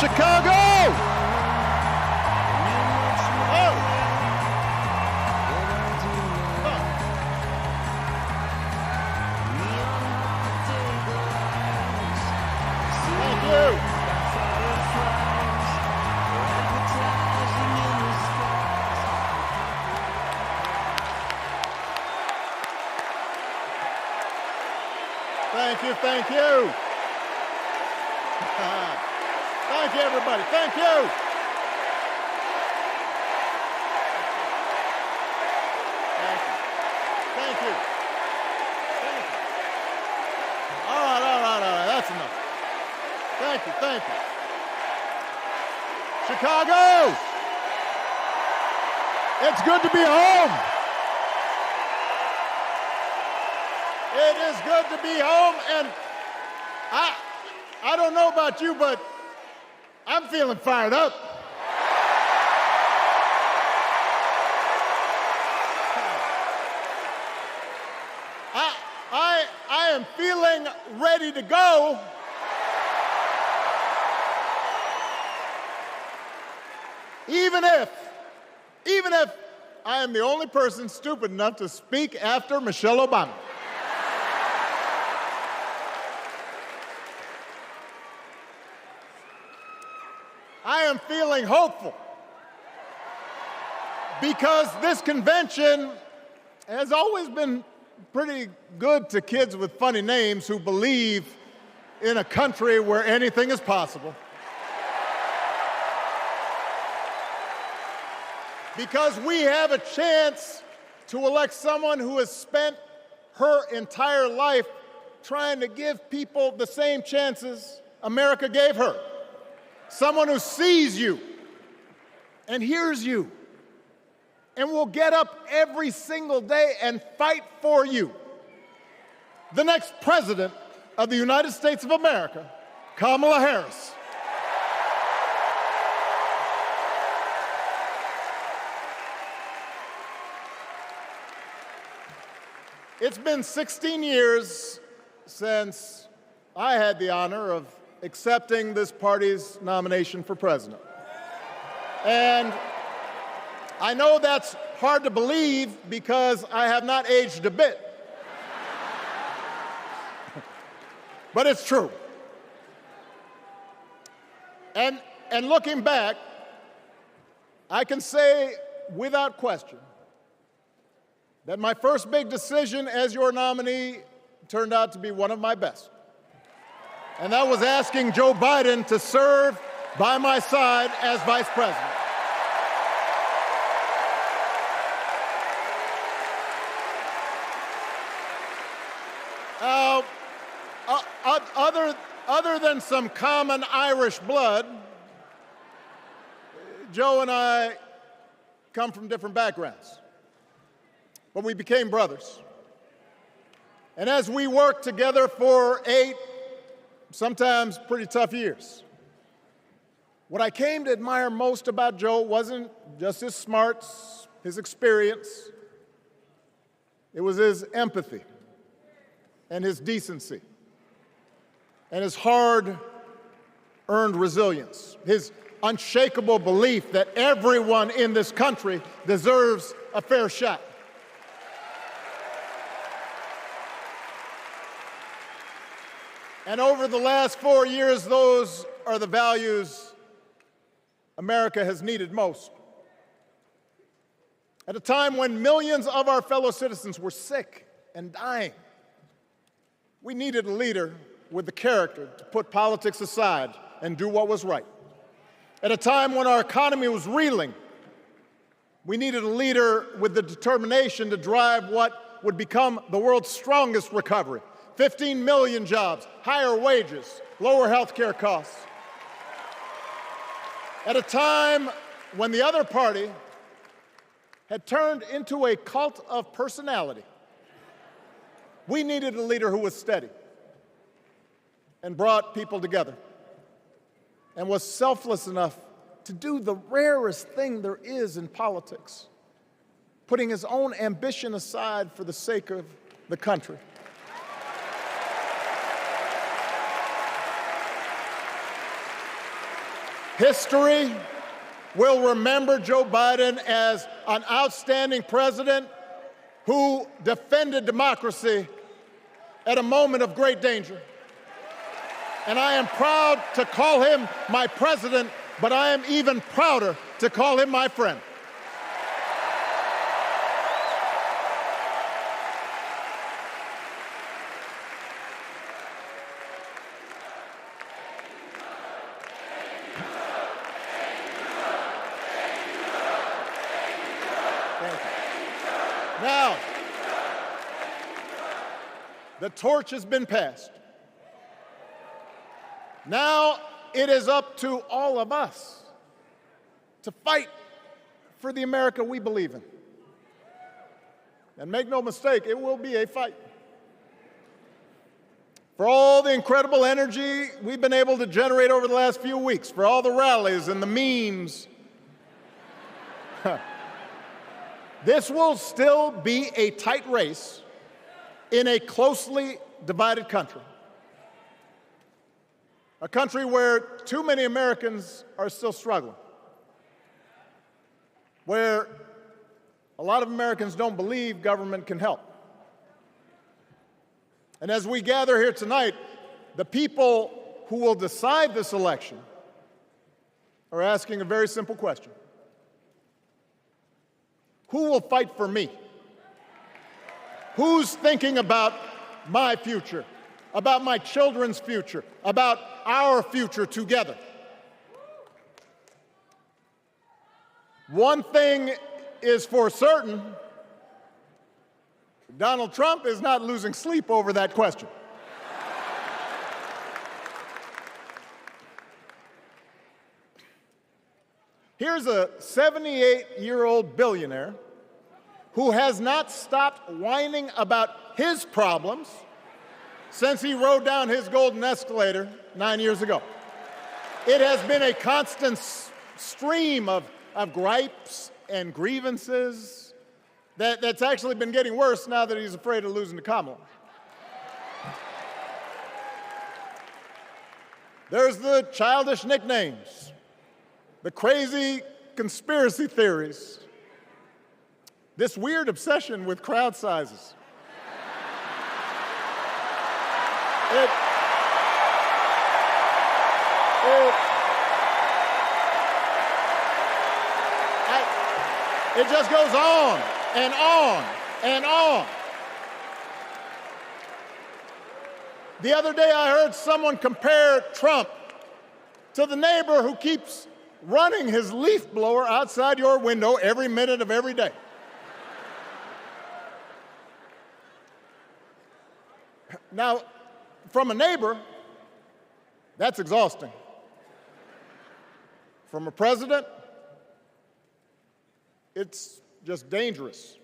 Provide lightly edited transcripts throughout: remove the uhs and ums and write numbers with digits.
Chicago! Oh. Thank you. Thank you, thank you. Thank you, everybody. Thank you. Thank you. Thank you. All right. That's enough. Thank you. Chicago! It's good to be home. It is good to be home, and I don't know about you, but I'm feeling fired up. I am feeling ready to go. Even if I am the only person stupid enough to speak after Michelle Obama. I am feeling hopeful because this convention has always been pretty good to kids with funny names who believe in a country where anything is possible. Because we have a chance to elect someone who has spent her entire life trying to give people the same chances America gave her. Someone who sees you and hears you and will get up every single day and fight for you. The next president of the United States of America, Kamala Harris. It's been 16 years since I had the honor of accepting this party's nomination for president. And I know that's hard to believe because I have not aged a bit. But it's true. And looking back, I can say without question that my first big decision as your nominee turned out to be one of my best. And that was asking Joe Biden to serve by my side as vice president. Other than some common Irish blood, Joe and I come from different backgrounds, but we became brothers. And as we worked together for 8, sometimes pretty tough years, what I came to admire most about Joe wasn't just his smarts, his experience. It was his empathy and his decency and his hard-earned resilience, his unshakable belief that everyone in this country deserves a fair shot. And over the last 4 years, those are the values America has needed most. At a time when millions of our fellow citizens were sick and dying, we needed a leader with the character to put politics aside and do what was right. At a time when our economy was reeling, we needed a leader with the determination to drive what would become the world's strongest recovery. 15 million jobs, higher wages, lower health care costs. At a time when the other party had turned into a cult of personality, we needed a leader who was steady and brought people together and was selfless enough to do the rarest thing there is in politics, putting his own ambition aside for the sake of the country. History will remember Joe Biden as an outstanding president who defended democracy at a moment of great danger. And I am proud to call him my president, but I am even prouder to call him my friend. Now, the torch has been passed. Now it is up to all of us to fight for the America we believe in. And make no mistake, it will be a fight. For all the incredible energy we've been able to generate over the last few weeks, for all the rallies and the memes, this will still be a tight race in a closely divided country. A country where too many Americans are still struggling, where a lot of Americans don't believe government can help. And as we gather here tonight, the people who will decide this election are asking a very simple question. Who will fight for me? Who's thinking about my future, about my children's future, about our future together? One thing is for certain, Donald Trump is not losing sleep over that question. Here's a 78-year-old billionaire who has not stopped whining about his problems since he rode down his golden escalator 9 years ago. It has been a constant stream of gripes and grievances that's actually been getting worse now that he's afraid of losing to Kamala. There's the childish nicknames, the crazy conspiracy theories, this weird obsession with crowd sizes. It just goes on and on and on. The other day I heard someone compare Trump to the neighbor who keeps running his leaf blower outside your window every minute of every day. Now, from a neighbor, that's exhausting. From a president, it's just dangerous.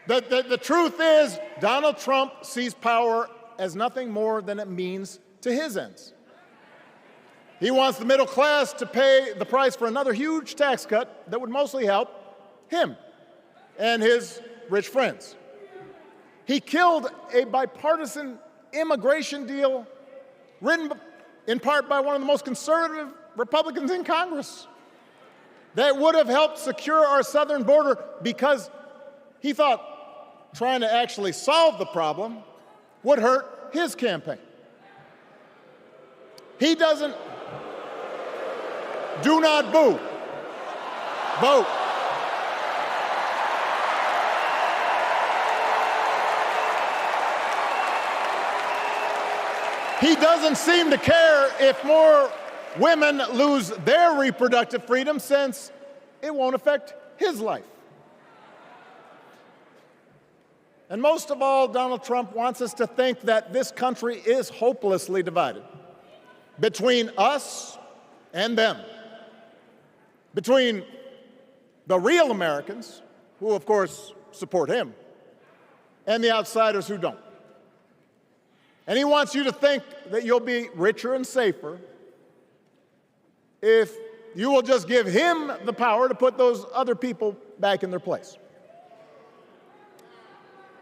The truth is, Donald Trump sees power as nothing more than it means to his ends. He wants the middle class to pay the price for another huge tax cut that would mostly help him and his rich friends. He killed a bipartisan immigration deal written in part by one of the most conservative Republicans in Congress that would have helped secure our southern border because he thought trying to actually solve the problem would hurt his campaign. He doesn't. Do not boo. Vote. He doesn't seem to care if more women lose their reproductive freedom since it won't affect his life. And most of all, Donald Trump wants us to think that this country is hopelessly divided between us and them, between the real Americans, who of course support him, and the outsiders who don't. And he wants you to think that you'll be richer and safer if you will just give him the power to put those other people back in their place.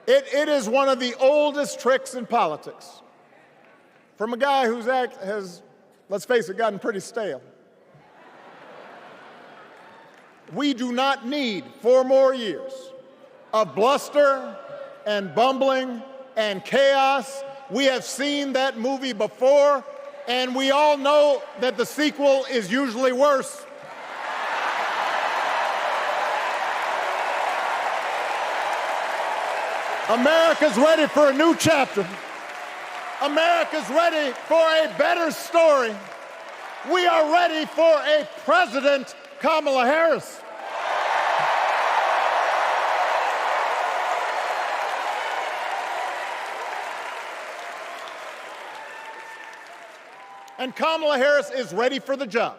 It is one of the oldest tricks in politics from a guy who has let's face it, gotten pretty stale. We do not need 4 more years of bluster and bumbling and chaos. We have seen that movie before, and we all know that the sequel is usually worse. America's ready for a new chapter. America's ready for a better story. We are ready for a President Kamala Harris. And Kamala Harris is ready for the job.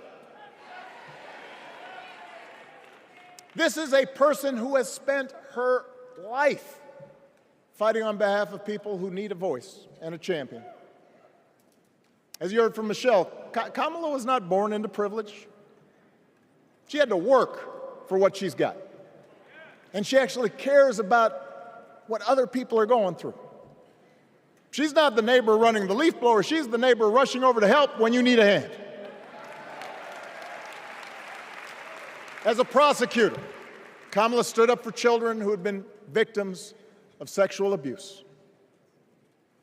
This is a person who has spent her life fighting on behalf of people who need a voice and a champion. As you heard from Michelle, Kamala was not born into privilege. She had to work for what she's got. And she actually cares about what other people are going through. She's not the neighbor running the leaf blower. She's the neighbor rushing over to help when you need a hand. As a prosecutor, Kamala stood up for children who had been victims of sexual abuse.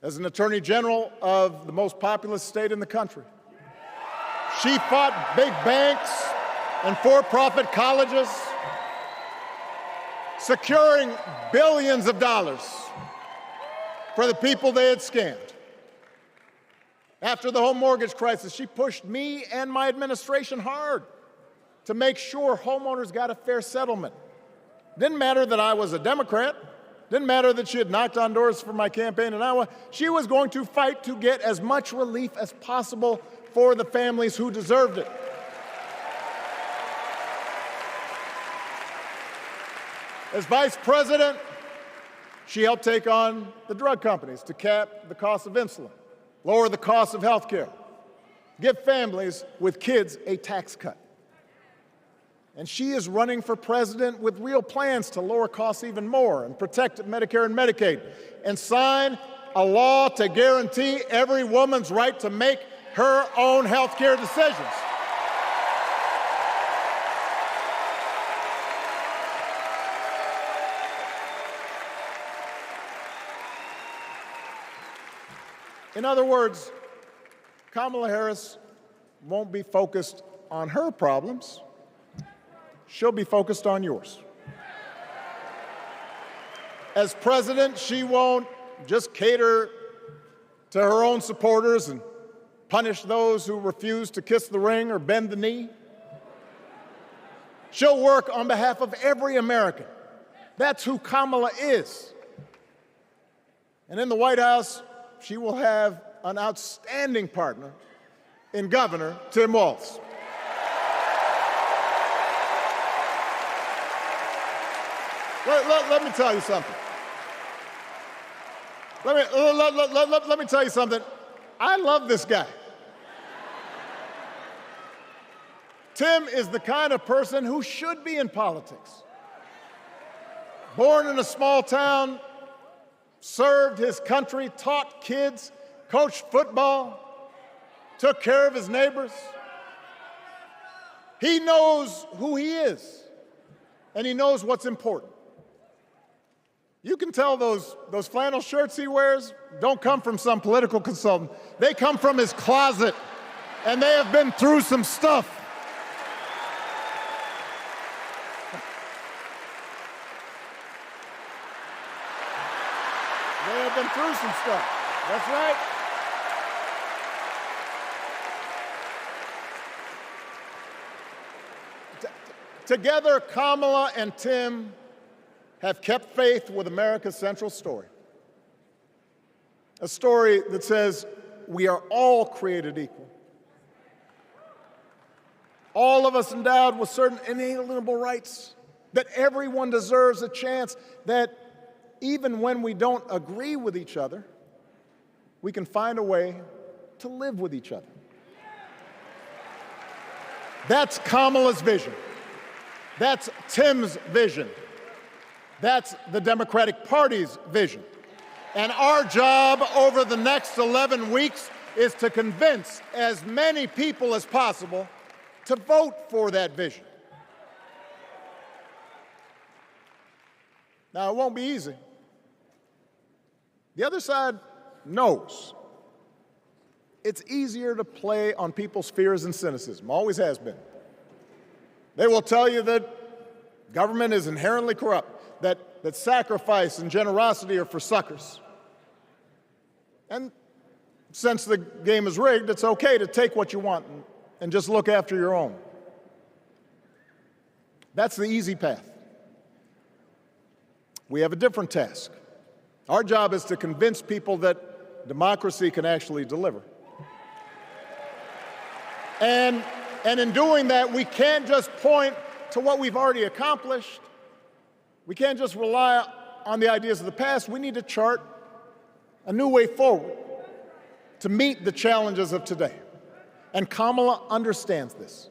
As an attorney general of the most populous state in the country, she fought big banks and for-profit colleges, securing billions of dollars for the people they had scammed. After the home mortgage crisis, she pushed me and my administration hard to make sure homeowners got a fair settlement. Didn't matter that I was a Democrat. Didn't matter that she had knocked on doors for my campaign in Iowa. She was going to fight to get as much relief as possible for the families who deserved it. As vice president, she helped take on the drug companies to cap the cost of insulin, lower the cost of health care, give families with kids a tax cut. And she is running for president with real plans to lower costs even more and protect Medicare and Medicaid and sign a law to guarantee every woman's right to make her own health care decisions. In other words, Kamala Harris won't be focused on her problems. She'll be focused on yours. As president, she won't just cater to her own supporters and punish those who refuse to kiss the ring or bend the knee. She'll work on behalf of every American. That's who Kamala is. And in the White House, she will have an outstanding partner in Governor Tim Walz. Let me tell you something. Let me tell you something. I love this guy. Tim is the kind of person who should be in politics. Born in a small town, served his country, taught kids, coached football, took care of his neighbors. He knows who he is, and he knows what's important. You can tell those flannel shirts he wears don't come from some political consultant. They come from his closet, and they have been through some stuff. They have been through some stuff. That's right. Together, Kamala and Tim have kept faith with America's central story. A story that says we are all created equal. All of us endowed with certain inalienable rights, that everyone deserves a chance, that even when we don't agree with each other, we can find a way to live with each other. That's Kamala's vision. That's Tim's vision. That's the Democratic Party's vision. And our job over the next 11 weeks is to convince as many people as possible to vote for that vision. Now, it won't be easy. The other side knows it's easier to play on people's fears and cynicism, always has been. They will tell you that government is inherently corrupt, that sacrifice and generosity are for suckers. And since the game is rigged, it's okay to take what you want and just look after your own. That's the easy path. We have a different task. Our job is to convince people that democracy can actually deliver. And in doing that, we can't just point to what we've already accomplished. We can't just rely on the ideas of the past. We need to chart a new way forward to meet the challenges of today. And Kamala understands this.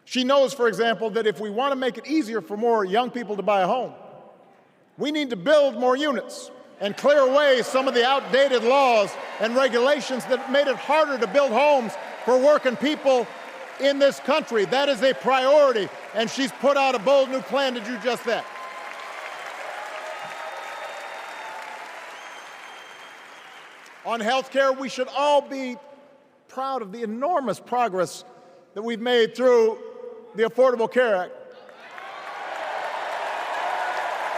She knows, for example, that if we want to make it easier for more young people to buy a home, we need to build more units and clear away some of the outdated laws and regulations that made it harder to build homes for working people in this country. That is a priority, and she's put out a bold new plan to do just that. On health care, we should all be proud of the enormous progress that we've made through the Affordable Care Act,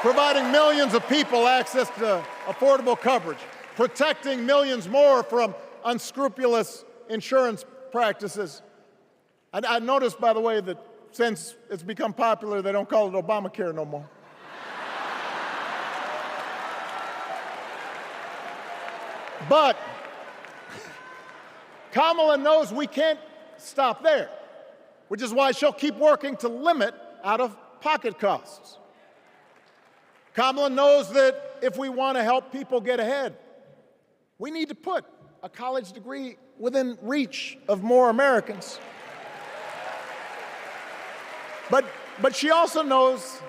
providing millions of people access to affordable coverage, protecting millions more from unscrupulous insurance practices. I noticed, by the way, that since it's become popular, they don't call it Obamacare no more. But Kamala knows we can't stop there, which is why she'll keep working to limit out-of-pocket costs. Kamala knows that if we want to help people get ahead, we need to put a college degree within reach of more Americans. But she also knows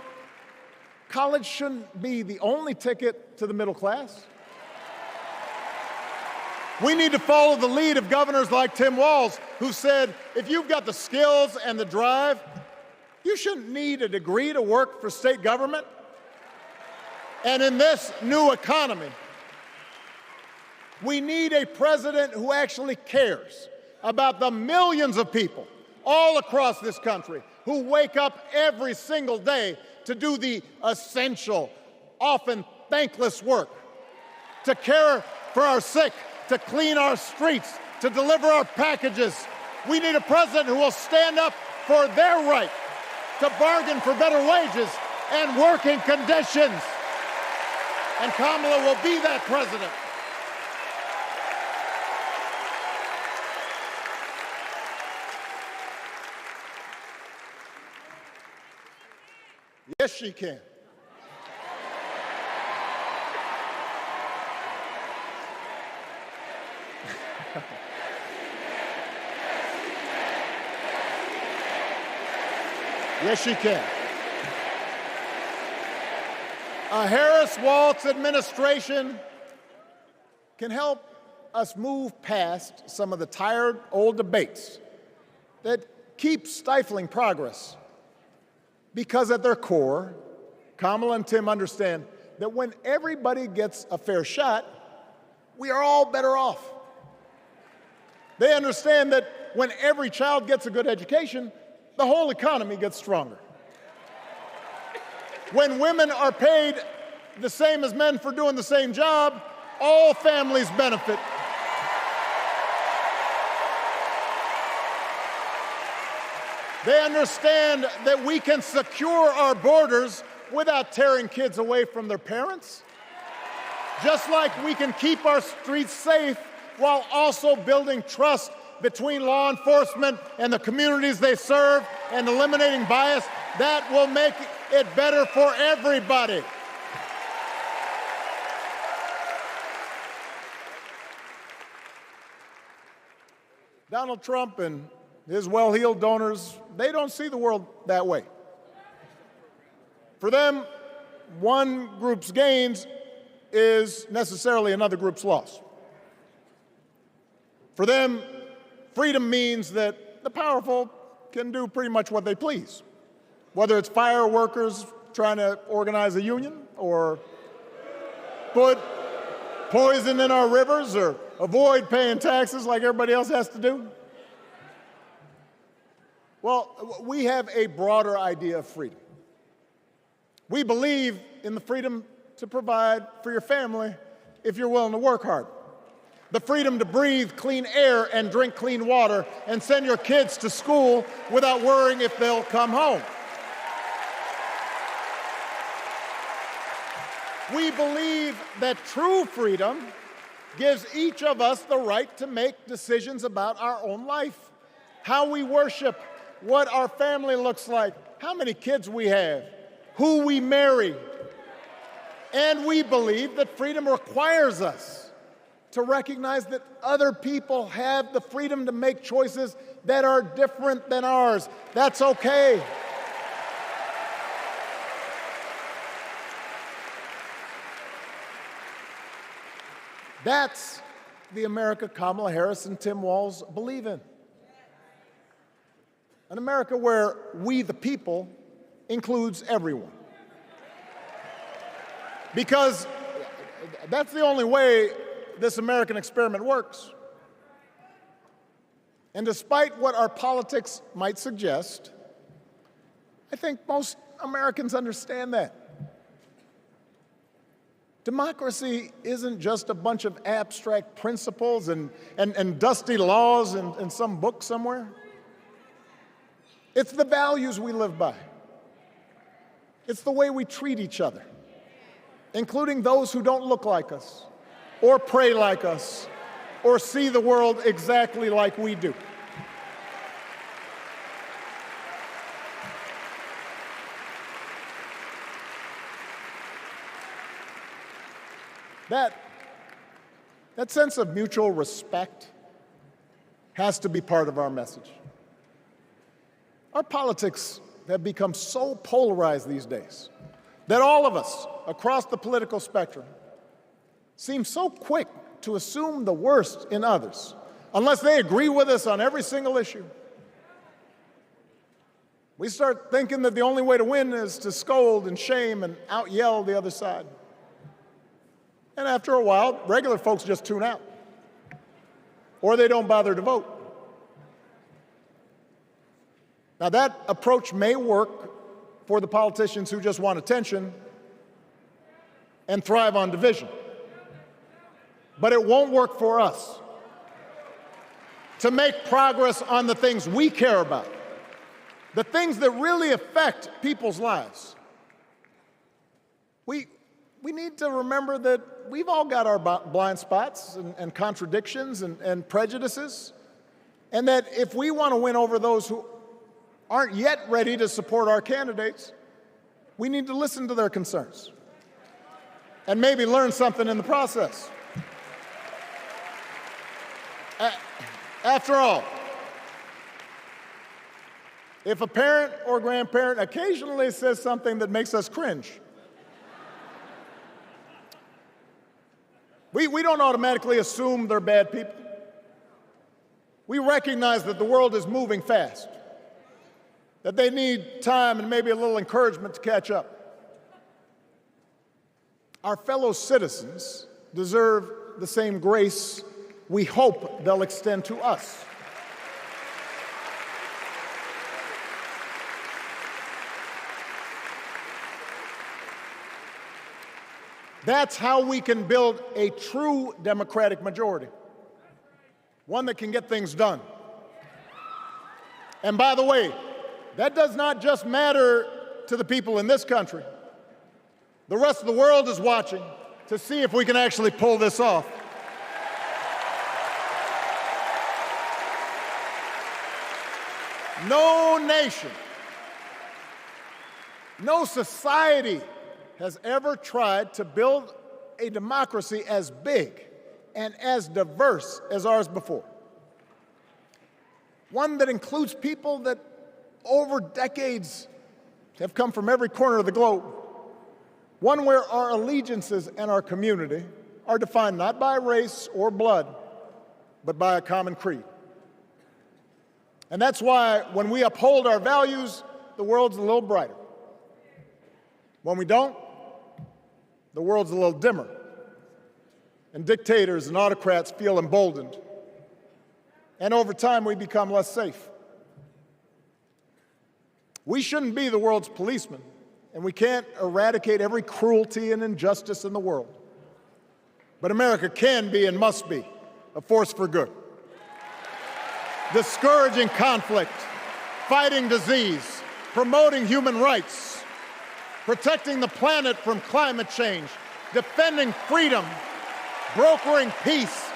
college shouldn't be the only ticket to the middle class. We need to follow the lead of governors like Tim Walz, who said, if you've got the skills and the drive, you shouldn't need a degree to work for state government. And in this new economy, we need a president who actually cares about the millions of people all across this country who wake up every single day to do the essential, often thankless work, to care for our sick, to clean our streets, to deliver our packages. We need a president who will stand up for their right to bargain for better wages and working conditions. And Kamala will be that president. Yes, she can. Yes, she can. A Harris-Walz administration can help us move past some of the tired old debates that keep stifling progress, because at their core, Kamala and Tim understand that when everybody gets a fair shot, we are all better off. They understand that when every child gets a good education, the whole economy gets stronger. When women are paid the same as men for doing the same job, all families benefit. They understand that we can secure our borders without tearing kids away from their parents, just like we can keep our streets safe while also building trust between law enforcement and the communities they serve and eliminating bias. That will make it better for everybody. Donald Trump and his well-heeled donors, they don't see the world that way. For them, one group's gains is necessarily another group's loss. For them, freedom means that the powerful can do pretty much what they please, whether it's fire workers trying to organize a union, or put poison in our rivers, or avoid paying taxes like everybody else has to do. Well, we have a broader idea of freedom. We believe in the freedom to provide for your family if you're willing to work hard. The freedom to breathe clean air and drink clean water and send your kids to school without worrying if they'll come home. We believe that true freedom gives each of us the right to make decisions about our own life, how we worship, what our family looks like, how many kids we have, who we marry. And we believe that freedom requires us to recognize that other people have the freedom to make choices that are different than ours. That's okay. That's the America Kamala Harris and Tim Walz believe in. An America where we, the people, includes everyone. Because that's the only way this American experiment works. And despite what our politics might suggest, I think most Americans understand that. Democracy isn't just a bunch of abstract principles and dusty laws in some book somewhere. It's the values we live by. It's the way we treat each other, including those who don't look like us, or pray like us, or see the world exactly like we do. That sense of mutual respect has to be part of our message. Our politics have become so polarized these days that all of us across the political spectrum seem so quick to assume the worst in others, unless they agree with us on every single issue. We start thinking that the only way to win is to scold and shame and out-yell the other side. And after a while, regular folks just tune out, or they don't bother to vote. Now, that approach may work for the politicians who just want attention and thrive on division. But it won't work for us to make progress on the things we care about, the things that really affect people's lives. We need to remember that we've all got our blind spots and contradictions and prejudices, and that if we want to win over those who aren't yet ready to support our candidates, we need to listen to their concerns and maybe learn something in the process. After all, if a parent or grandparent occasionally says something that makes us cringe, we don't automatically assume they're bad people. We recognize that the world is moving fast, that they need time and maybe a little encouragement to catch up. Our fellow citizens deserve the same grace we hope they'll extend to us. That's how we can build a true democratic majority, one that can get things done. And by the way, that does not just matter to the people in this country. The rest of the world is watching to see if we can actually pull this off. No nation, no society has ever tried to build a democracy as big and as diverse as ours before. One that includes people that over decades have come from every corner of the globe. One where our allegiances and our community are defined not by race or blood, but by a common creed. And that's why when we uphold our values, the world's a little brighter. When we don't, the world's a little dimmer. And dictators and autocrats feel emboldened. And over time, we become less safe. We shouldn't be the world's policemen, and we can't eradicate every cruelty and injustice in the world. But America can be and must be a force for good. Discouraging conflict, fighting disease, promoting human rights, protecting the planet from climate change, defending freedom, brokering peace.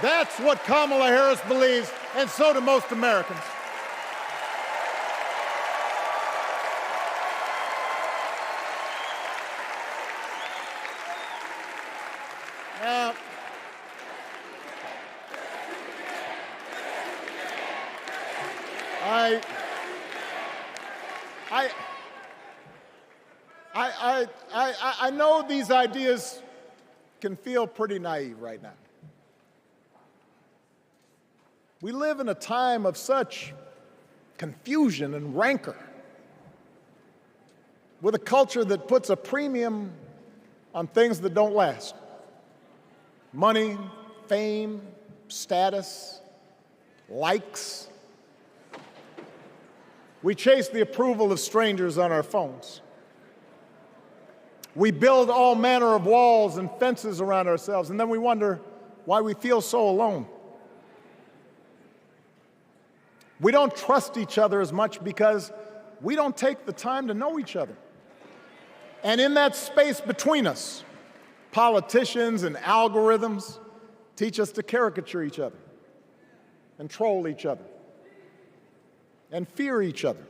That's what Kamala Harris believes, and so do most Americans. Now, I know these ideas can feel pretty naive right now. We live in a time of such confusion and rancor, with a culture that puts a premium on things that don't last. Money, fame, status, likes. We chase the approval of strangers on our phones. We build all manner of walls and fences around ourselves, and then we wonder why we feel so alone. We don't trust each other as much because we don't take the time to know each other. And in that space between us, politicians and algorithms teach us to caricature each other and troll each other and fear each other.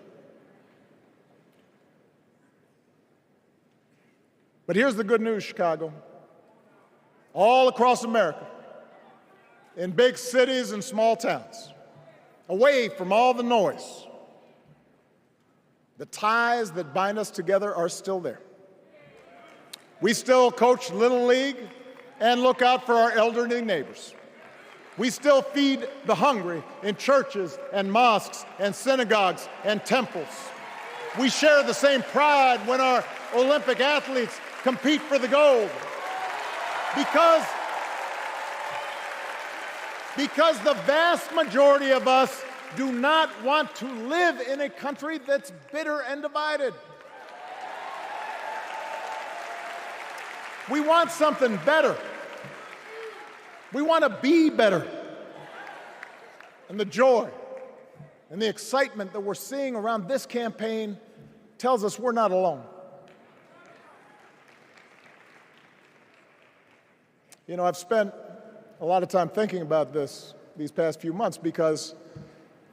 But here's the good news, Chicago. All across America, in big cities and small towns, away from all the noise, the ties that bind us together are still there. We still coach Little League and look out for our elderly neighbors. We still feed the hungry in churches and mosques and synagogues and temples. We share the same pride when our Olympic athletes compete for the gold. Because the vast majority of us do not want to live in a country that's bitter and divided. We want something better. We want to be better. And the joy and the excitement that we're seeing around this campaign tells us we're not alone. You know, I've spent a lot of time thinking about this these past few months because,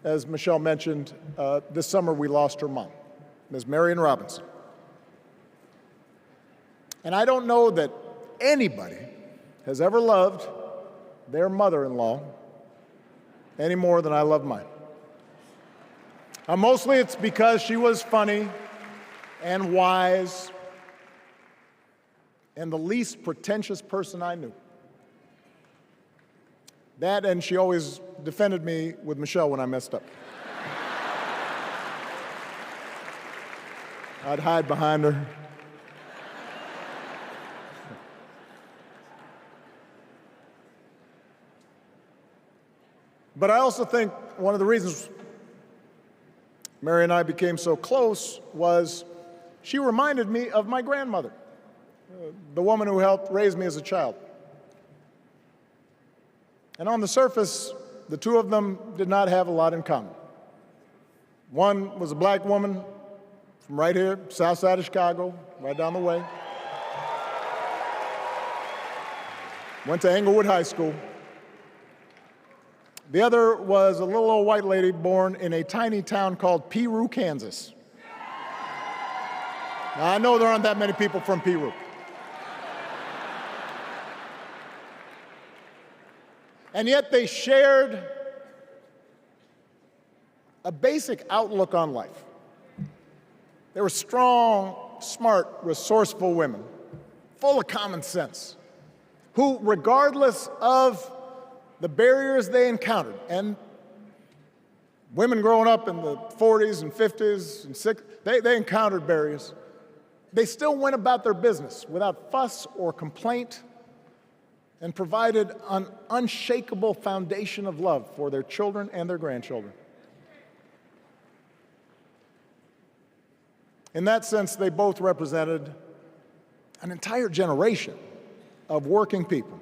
as Michelle mentioned, this summer we lost her mom, Ms. Marion Robinson. And I don't know that anybody has ever loved their mother-in-law any more than I love mine. Mostly it's because she was funny and wise and the least pretentious person I knew. That, and she always defended me with Michelle when I messed up. I'd hide behind her. But I also think one of the reasons Mary and I became so close was she reminded me of my grandmother, the woman who helped raise me as a child. And on the surface, the two of them did not have a lot in common. One was a black woman from right here, south side of Chicago, right down the way. Went to Englewood High School. The other was a little old white lady born in a tiny town called Peru, Kansas. Now, I know there aren't that many people from Peru. And yet they shared a basic outlook on life. They were strong, smart, resourceful women, full of common sense, who, regardless of the barriers they encountered, and women growing up in the 40s and 50s and 60s, they encountered barriers. They still went about their business without fuss or complaint and provided an unshakable foundation of love for their children and their grandchildren. In that sense, they both represented an entire generation of working people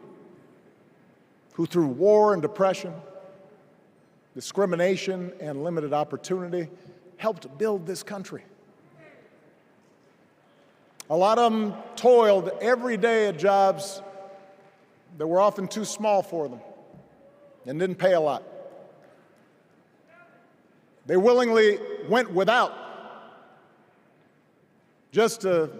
who, through war and depression, discrimination and limited opportunity, helped build this country. A lot of them toiled every day at jobs that were often too small for them and didn't pay a lot. They willingly went without just to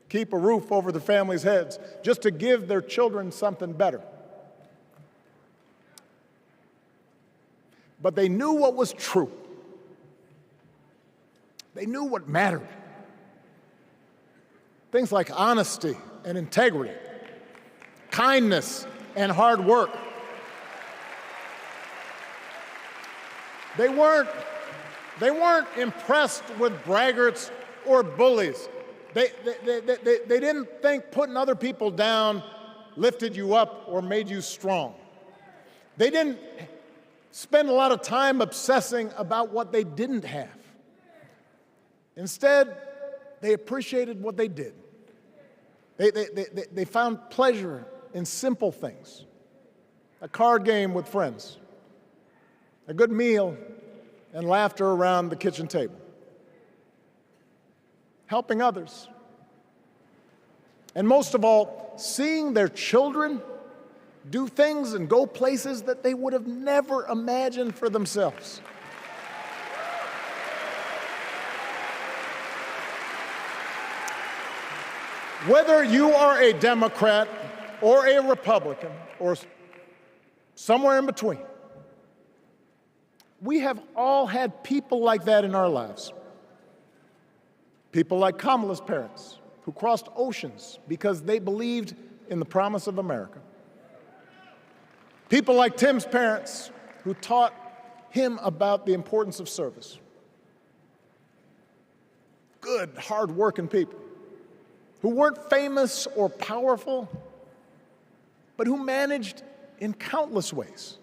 keep a roof over their families' heads, just to give their children something better. But they knew what was true. They knew what mattered. Things like honesty and integrity, kindness and hard work. They weren't impressed with braggarts or bullies. They didn't think putting other people down lifted you up or made you strong. They didn't spend a lot of time obsessing about what they didn't have. Instead, they appreciated what they did. They found pleasure in simple things: a card game with friends, a good meal, and laughter around the kitchen table, helping others, and most of all, seeing their children do things and go places that they would have never imagined for themselves. Whether you are a Democrat or a Republican or somewhere in between, we have all had people like that in our lives. People like Kamala's parents, who crossed oceans because they believed in the promise of America. People like Tim's parents, who taught him about the importance of service. Good, hard-working people who weren't famous or powerful, but who managed in countless ways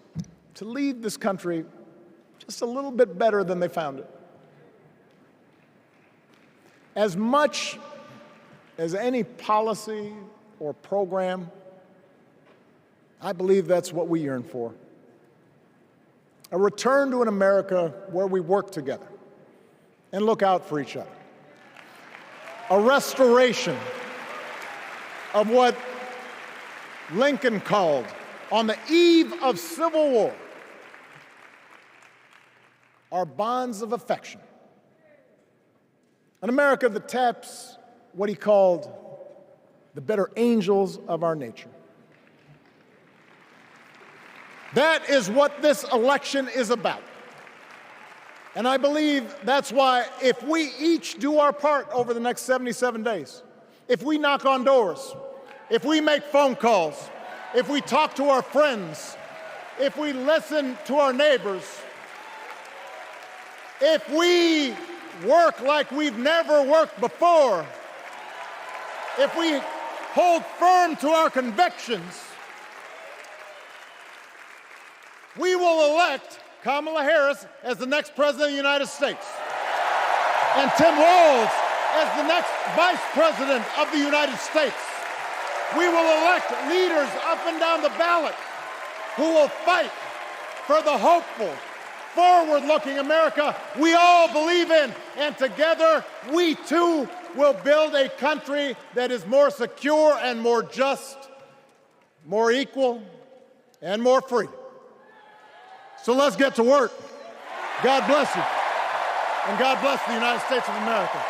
to leave this country just a little bit better than they found it. As much as any policy or program, I believe that's what we yearn for. A return to an America where we work together and look out for each other. A restoration of what Lincoln called, on the eve of Civil War, our bonds of affection. An America that taps what he called the better angels of our nature. That is what this election is about. And I believe that's why, if we each do our part over the next 77 days, if we knock on doors, if we make phone calls, if we talk to our friends, if we listen to our neighbors, if we work like we've never worked before, if we hold firm to our convictions, we will elect Kamala Harris as the next President of the United States, and Tim Walz as the next Vice President of the United States. We will elect leaders up and down the ballot who will fight for the hopeful, forward-looking America we all believe in, and together we too will build a country that is more secure and more just, more equal, and more free. So let's get to work. God bless you, and God bless the United States of America.